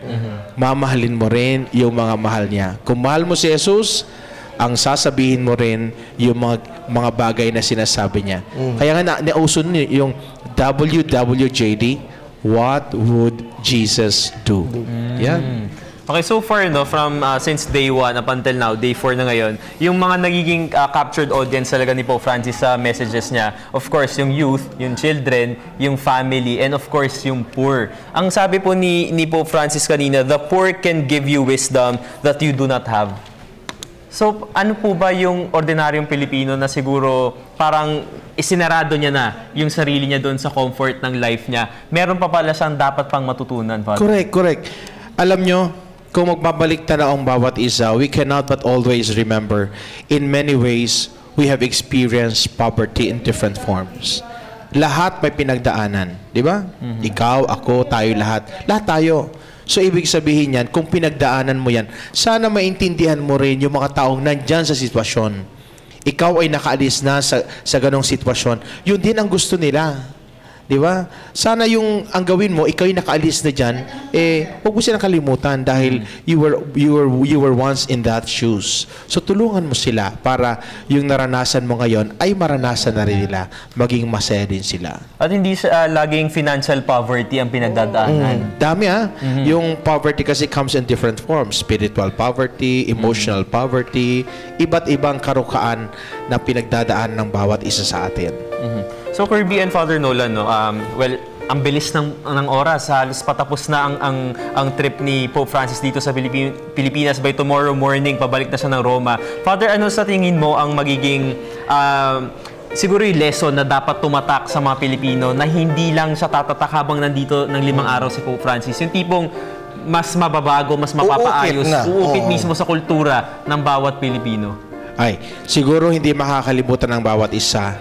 Mamahalin mo rin yung mga mahal niya. Kung mahal mo si Jesus, ang sasabihin mo rin yung mga bagay na sinasabi niya. Kaya nga nauso yung WWJD, what would Jesus do? Yeah. Okay, so far, no, from since day 1 up until now, day 4 na ngayon, yung mga nagiging captured audience talaga ni Pope Francis sa messages niya, of course, yung youth, yung children, yung family, and of course, yung poor. Ang sabi po ni Pope Francis kanina, the poor can give you wisdom that you do not have. So, ano po ba yung ordinaryong Pilipino na siguro parang isinarado niya na yung sarili niya doon sa comfort ng life niya? Meron pa pala siyang dapat pang matutunan, Father? Correct. Alam nyo, kung magbabalik tanaw ang bawat isa, we cannot but always remember, in many ways, we have experienced poverty in different forms. Lahat may pinagdaanan, di ba? Ikaw, ako, tayo lahat. Lahat tayo. So, ibig sabihin yan, kung pinagdaanan mo yan, sana maintindihan mo rin yung mga taong nandyan sa sitwasyon. Ikaw ay nakaalis na sa ganong sitwasyon. Yun din ang gusto nila. Di ba? Sana yung ang gawin mo, ikaw ay nakaalis na dyan, huwag mo silang kalimutan dahil you were once in that shoes. So tulungan mo sila para yung naranasan mo ngayon ay maranasan na rin nila, maging masaya din sila. At hindi laging financial poverty ang pinagdadaanan. Dami Yung poverty kasi comes in different forms. Spiritual poverty, emotional poverty, iba't ibang karukaan na pinagdadaan ng bawat isa sa atin. So Kirby and Father Nolan, no, well, ang bilis ng oras. Halos patapos na ang trip ni Pope Francis dito sa Pilipinas. By tomorrow morning, pabalik na siya ng Roma. Father, ano sa tingin mo ang magiging siguro yung lesson na dapat tumatak sa mga Pilipino na hindi lang siya tatatak habang nandito ng 5 araw si Pope Francis? Yung tipong mas mababago, mas mapapaayos, uukit mismo sa kultura ng bawat Pilipino. Ay, siguro hindi makakalimutan ng bawat isa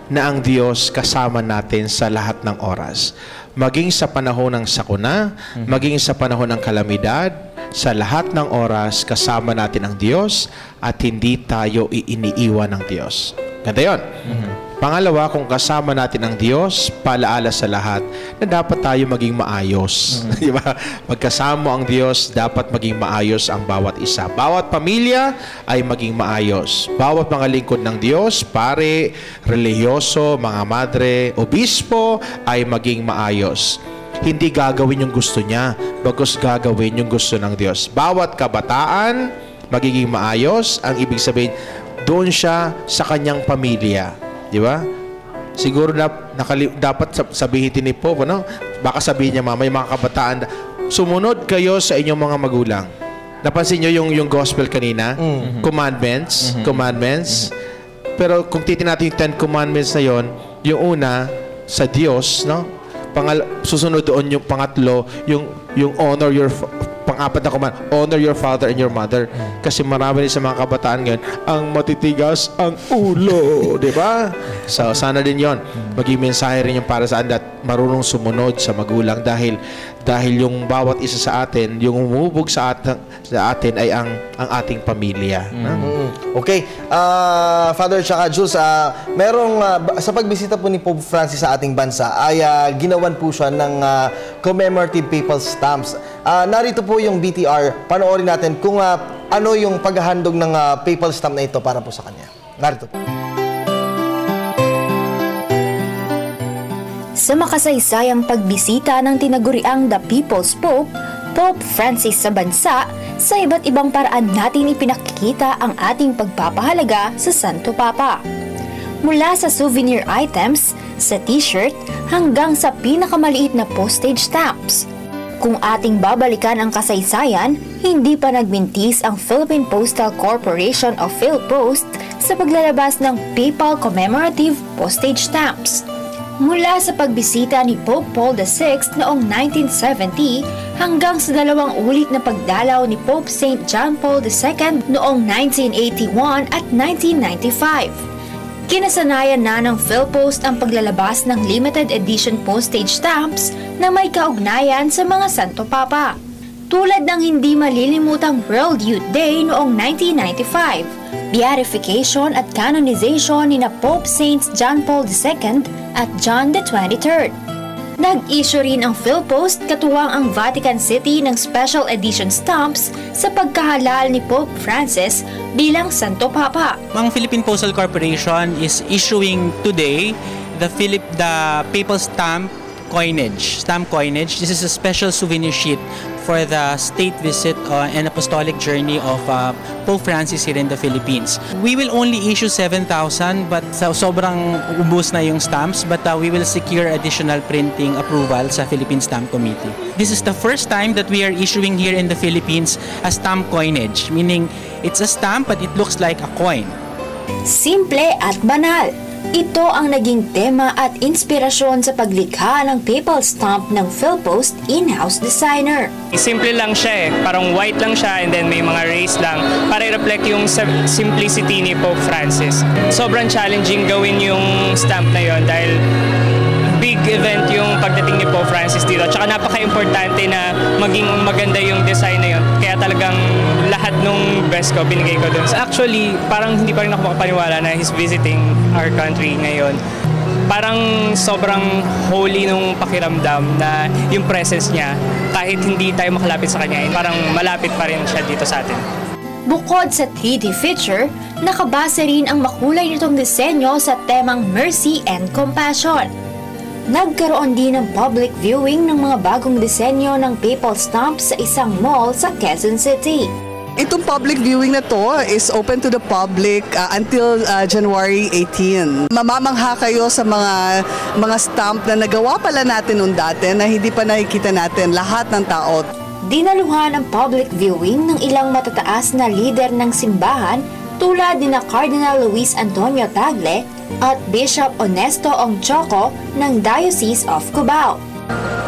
na ang Diyos kasama natin sa lahat ng oras. Maging sa panahon ng sakuna, maging sa panahon ng kalamidad, sa lahat ng oras, kasama natin ang Diyos at hindi tayo iniiwan ng Diyos. Ganda yun. Pangalawa, kung kasama natin ang Diyos, paalaala sa lahat na dapat tayo maging maayos. Di ba? Magkasama ang Diyos, dapat maging maayos ang bawat isa. Bawat pamilya ay maging maayos. Bawat mga lingkod ng Diyos, pare, relihiyoso, mga madre, obispo, ay maging maayos. Hindi gagawin yung gusto niya, bagkus gagawin yung gusto ng Diyos. Bawat kabataan, magiging maayos. Ang ibig sabihin, doon siya sa kanyang pamilya. Di ba? Siguro dapat sabihin ni Pope, ano? Baka sabihin niya, mama, yung mga kabataan, sumunod kayo sa inyong mga magulang. Napansin niyo yung gospel kanina? Commandments. Pero kung titignan natin yung 10 commandments na yon, yung una, sa Diyos, no? Susunod doon yung pangatlo, yung honor your pang-apat na command, honor your father and your mother. Kasi marami rin sa mga kabataan ngayon, ang matitigas ang ulo. Di ba? So, sana din yon. Maging mensahe rin yung para sa at marunong sumunod sa magulang dahil yung bawat isa sa atin, yung umubog sa atin ay ang ating pamilya. Okay. Father tsaka Jules, merong sa pagbisita po ni Pope Francis sa ating bansa ay ginawan po siya ng commemorative papal stamps. Narito po yung BTR. Panoorin natin kung ano yung paghahandog ng papal stamp na ito para po sa kanya. Narito po. Sa makasaysayang pagbisita ng tinaguriang The People's Pope, Pope Francis sa bansa, sa iba't ibang paraan natin ipinakikita ang ating pagpapahalaga sa Santo Papa. Mula sa souvenir items, sa t-shirt, hanggang sa pinakamaliit na postage stamps. Kung ating babalikan ang kasaysayan, hindi pa nagmintis ang Philippine Postal Corporation of PhilPost sa paglalabas ng Papal Commemorative Postage Stamps. Mula sa pagbisita ni Pope Paul VI noong 1970 hanggang sa 2 ulit na pagdalaw ni Pope St. John Paul II noong 1981 at 1995. Kinasanayan na ng PhilPost ang paglalabas ng limited edition postage stamps na may kaugnayan sa mga Santo Papa. Tulad ng hindi malilimutang World Youth Day noong 1995, beatification at canonization ni na Pope Saints John Paul II at John the 23rd. Nag-issue rin ang PhilPost katuwang ang Vatican City ng special edition stamps sa pagkahalal ni Pope Francis bilang Santo Papa. Ang Philippine Postal Corporation is issuing today the papal stamp coinage. This is a special souvenir sheet for the state visit and apostolic journey of Pope Francis here in the Philippines. We will only issue 7,000 but sobrang ubos na yung stamps, but we will secure additional printing approval sa Philippine Stamp Committee. This is the first time that we are issuing here in the Philippines a stamp coinage, meaning it's a stamp but it looks like a coin. Simple at banal. Ito ang naging tema at inspirasyon sa paglikha ng papal stamp ng Philpost in-house designer. Simple lang siya parang white lang siya and then may mga rays lang para i-reflect yung simplicity ni Pope Francis. Sobrang challenging gawin yung stamp na yon dahil big event yung pagdating ni Pope Francis dito. Tsaka napaka-importante na maging maganda yung design na yun. Kaya talagang lahat nung best ko binigay ko dun. Actually, parang hindi pa rin ako makapaniwala na he's visiting our country ngayon. Parang sobrang holy nung pakiramdam na yung presence niya, kahit hindi tayo makalapit sa kanya, parang malapit pa rin siya dito sa atin. Bukod sa 3D feature, nakabase rin ang makulay nitong disenyo sa temang Mercy and Compassion. Nagkaroon din ng public viewing ng mga bagong disenyo ng papal stamp sa isang mall sa Quezon City. Itong public viewing na to is open to the public until January 18. Mamamangha kayo sa mga stamp na nagawa pala natin noon dati na hindi pa nakikita natin lahat ng tao. Dinaluhan ng public viewing ng ilang matataas na lider ng simbahan tulad ni Cardinal Luis Antonio Tagle at Bishop Honesto Ongchoco ng Diocese of Cubao.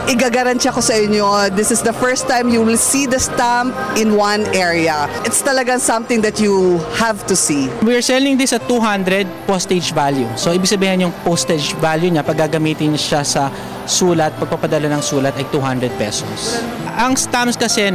Igagarantiya ko sa inyo, this is the first time you will see the stamp in one area. It's talagang something that you have to see. We are selling this at 200 postage value. So, ibig sabihin yung postage value niya, pag gagamitin siya sa sulat, pagpapadala ng sulat ay 200 pesos. Ang stamps kasi,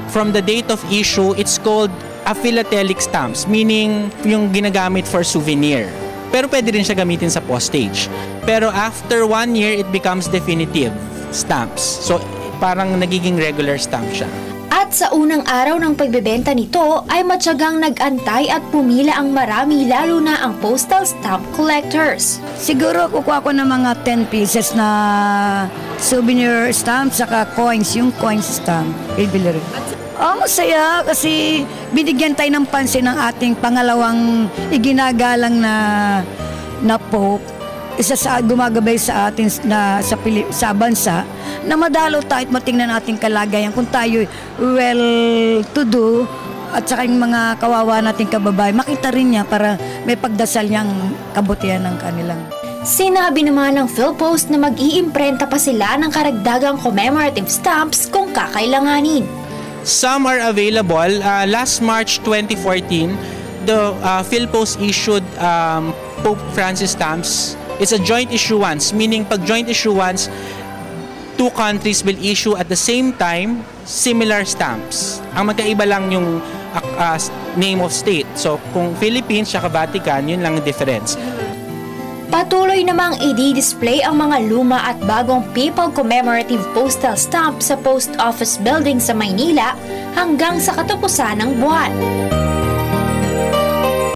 from the date of issue, it's called a philatelic stamps, meaning yung ginagamit for souvenir. Pero pwede rin siya gamitin sa postage. Pero after 1 year, it becomes definitive stamps. So, parang nagiging regular stamp siya. At sa unang araw ng pagbebenta nito ay matyagang nag-antay at pumila ang marami, lalo na ang postal stamp collectors. Siguro kukuha ko ng mga 10 pieces na souvenir stamp saka coins, yung coins stamp. Bibili rin. Masaya kasi binigyan tayo ng pansin ng ating pangalawang iginagalang na Pope. Isa sa gumagabay sa atin sa bansa na madalo tayo at matingnan nating kalagayan kung tayo well-to-do at saka yung mga kawawa nating kababayan, makita rin niya para may pagdasal niyang kabutihan ng kanilang. Sinabi naman ng Philpost na mag-iimprenta pa sila ng karagdagang commemorative stamps kung kakailanganin. Some are available. Last March 2014, the Philpost issued Pope Francis stamps. It's a joint issuance, meaning pag joint issuance, 2 countries will issue at the same time similar stamps. Ang magkaiba lang yung name of state. So kung Philippines at Vatican, yun lang ang difference. Patuloy namang i-display ang mga luma at bagong papal commemorative postal stamp sa Post Office Building sa Maynila hanggang sa katapusan ng buwan.